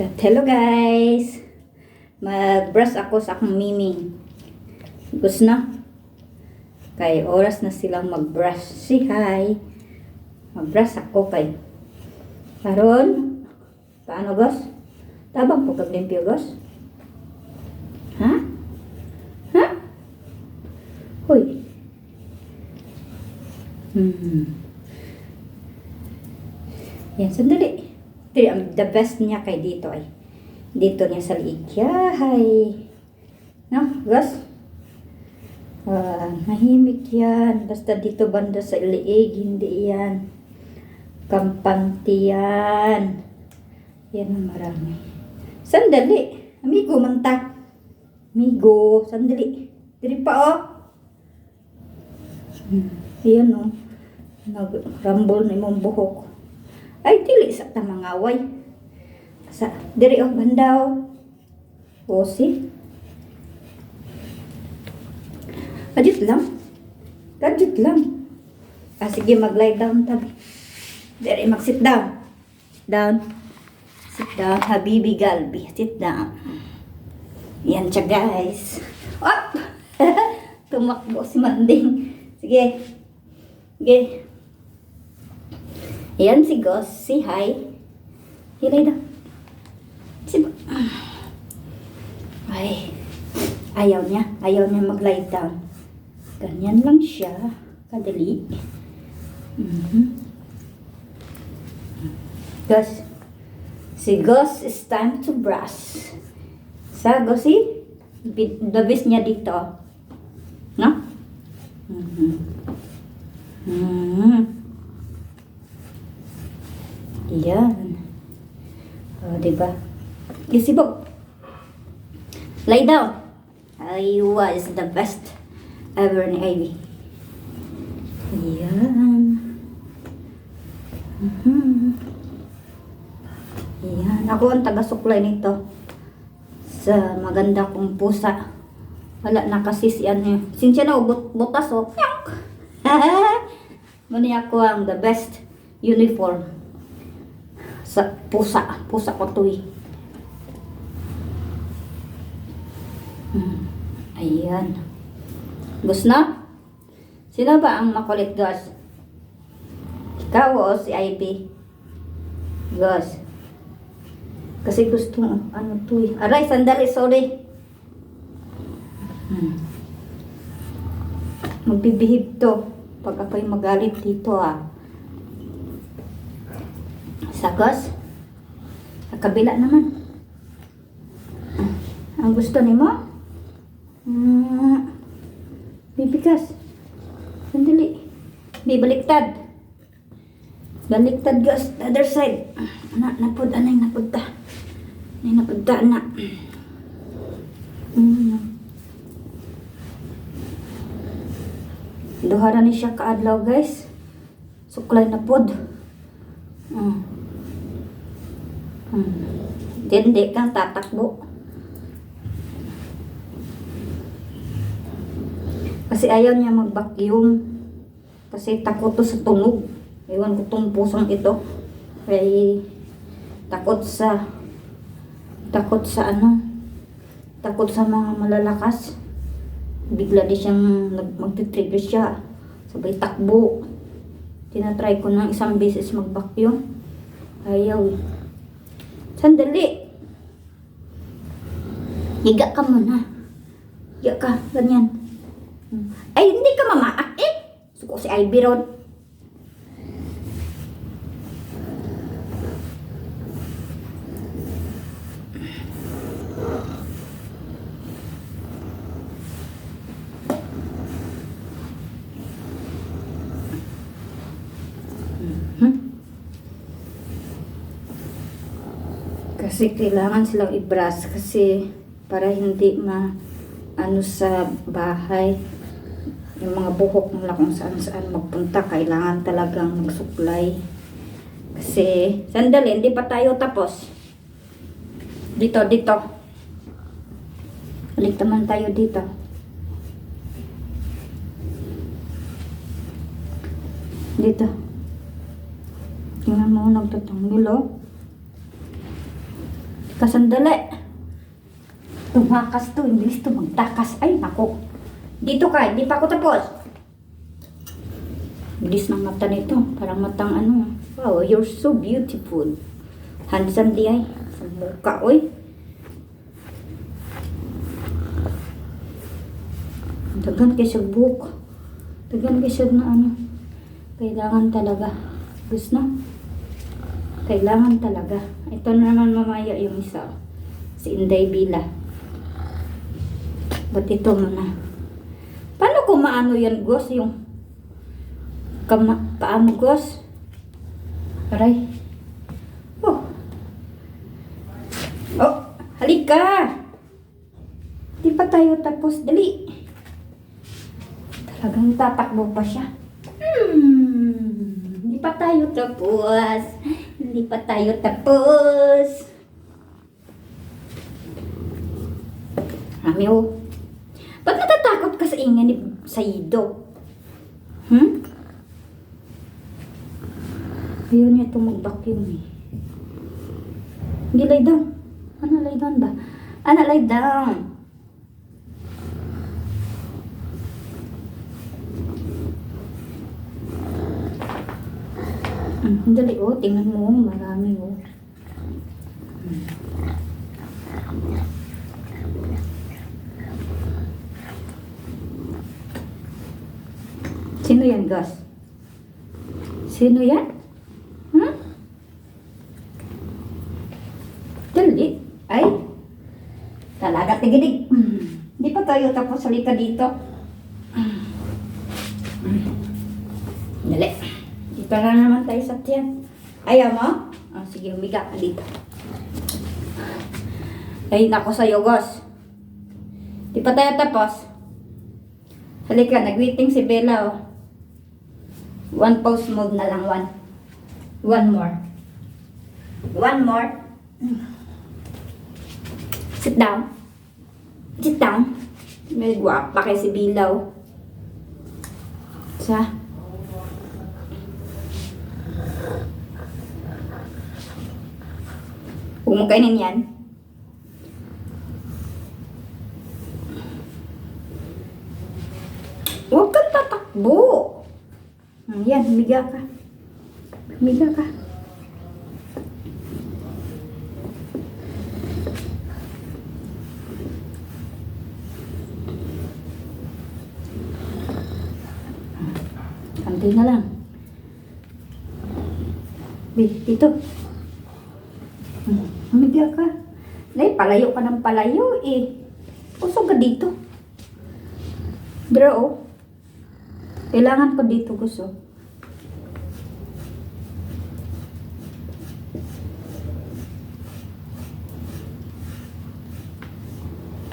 Hello guys! Mag-brush ako sa akong mimi. Gusto na? Kay oras na silang mag-brush. Say hi! Mag-brush ako kay. Karon, paano gos? Tabang po kaglimpyo gos? Ha? Ha? Hoy! Yan, sandali. The best niya kay dito ay dito niya sa liig. Yahay. No, gas. Mahimik yan. Basta dito banda sa liig, hindi yan. Kampante yan. Yan ang marami. Sandali. Amigo, manta. Amigo, sandali. Diri pa, oh. Ayan, oh. Nagrambol na imong buhok. Ay, dili sa tamangaway. Sa, diri o, bandaw. O, si. Kadit lang. Kadit lang. Sige, mag-lie down tabi. Diri, mag-sit down. Down. Sit down, Habibi Galbi. Sit down. Yan siya, guys. Op! Tumakbo si Manding. Sige. Sige. Yan si Gos, si hi. Hilay daw. Ay, ayaw niya mag-lie down. Ganyan lang siya, kadali. Gos, si Gos is time to brush. Sa Gosi, dabis niya dito. No? Yan. O, diba? Isibog. Lie down. I was the best ever ni Ivy. Yan. Yan. Ako ang taga-suklay nito. Sa maganda kong pusa. Wala na kasi siyan eh. Sinsya na, butas o. Muni ako ang the best uniform. Sa pusa ko to eh. Ayan. Gusto na? Sino ba ang makulit, Gus? Ikaw o si Ivy? Gus. Kasi gusto ano to eh. Aray, sandali, sorry. Magbibihib to. Pag ako'y magalit dito ah. Sagos. Sa kabila naman. Ang gusto ni mo? Bibigas. Sandali. Bibaliktad. Baliktad gas. The other side. Napod. Anay napudta. Anay napudta na. Duhara ni siya kaadlaw guys. Suklay na pod. Hindi kang tatakbo. Kasi ayaw niya mag-vacuum. Kasi takot to sa tunog. Ewan ko tong pusong ito. Kaya takot sa ano? Takot sa mga malalakas. Bigla di siyang magtitrigger siya. Sabay takbo. Tinatry ko ng isang beses mag-vacuum. Ayaw. Sandali. Higa ka muna. Higa ka. Ganyan. Ay, hindi ka mamaak eh. Suko si Ivy Rod. Kasi kailangan silang i-brush kasi para hindi ano sa bahay yung mga buhok nila kung saan magpunta, kailangan talagang magsuklay. Kasi sandali, hindi pa tayo tapos. Dito balik naman tayo dito. Tingnan mo, nagtatanggil, oh. Kasandali. Tumakas to, hindi to magtakas. Ay, nako. Dito ka, hindi pa ako tapos. Bilis ng mata nito. Parang matang ano. Wow, you're so beautiful. Handsome di ay. Sa mukha, oy. Dagan kayo sa buhok. Dagan kayo na ano. Kailangan talaga. Gusto na? Kailangan talaga. Ito na naman mamaya yung isa. Si Inday Bila. Ba't ito muna? Paano kung maano yan, Gos? Yung paano, Gos? Aray. Oh. Oh, halika. Di pa tayo tapos. Dali. Talagang tatakbo pa siya. Hindi pa tayo tapos. Hindi pa tayo tapos. Rami, oh. Ba't natatakot ka sa ingay ni Saido? Ayaw niya itong mag-vacuum eh. Hindi, lay down. Ano, lay down ba? Ano, lay down. Dali, oh. Tingnan mo. Marami, oh. Sino yan, Gus? Sino yan? Dali. Ay. Talaga, tigidig. Hindi pa tayo tapos. Halika dito. Dali. Dito na naman tayo sa tiyan. Ayaw mo? Oh, sige, umiga ka dito. Ay, nako sa'yo, Gus. Di pa tayo tapos. Halika, nag-waiting si Bella, oh. One pause mode na lang, one. One more. One more. Sit down. Sit down. May guwapa kay si Bilaw. Sa? Huwag mo kainin yan. Huwag kang tatakbo. Yan, humiga ka. Humiga ka. Kantay na lang. Dito. Humiga ka. Nay, palayo ka ng palayo eh. Usog ka dito. Bro, kailangan ko dito gusto.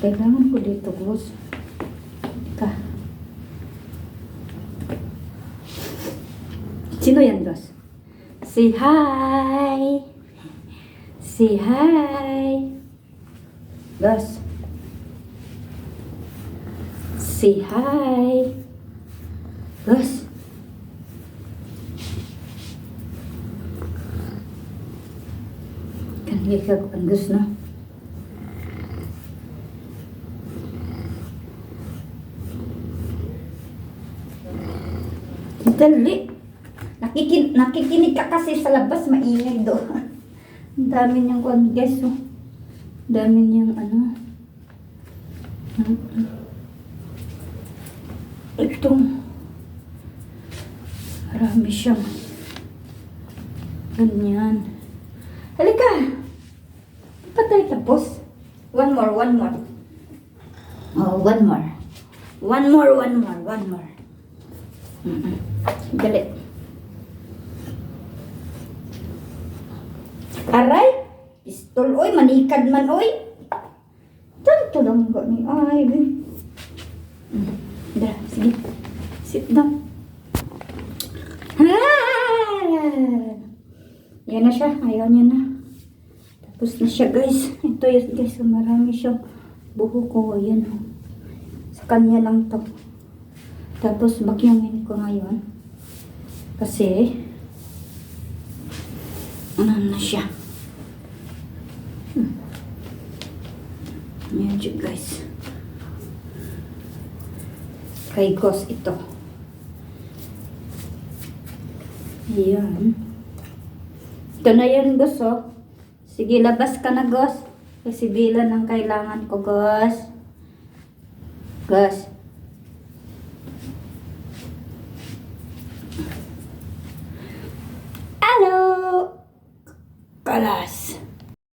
Kailangan ko dito gusto. Ka. Sino yan, Gus? Say hi. Say hi. Gus. Say hi. Gus. Kanina ka ang Gus, no? Dali. Nakikinig ka kasi sa labas, maingay doon. Ang dami niyang guys, oh. Ang dami niyang ano. Ito. Marami siyang. Ganyan. Halika. Pa tayo tapos. One more. Oh, one more. One more. Dali. Aray, pistol, oy, manikad man, oy. Tanto lang ko ni Ivy. Dara, sige. Sit down. Yan na siya, ayaw niya na. Tapos na siya, guys. Ito yun, guys, marami siyang buhok ko. Ayan, sa kanya lang to. Tapos, bagyangin ko ngayon. Kasi, ano na siya. Ayan siya guys. Kay Gos ito. Ayan. Ito na yan, Gos, oh. Sige, labas ka na, Gos. Kasi bilan ang kailangan ko, Gos. Gos. Hello! Kalas.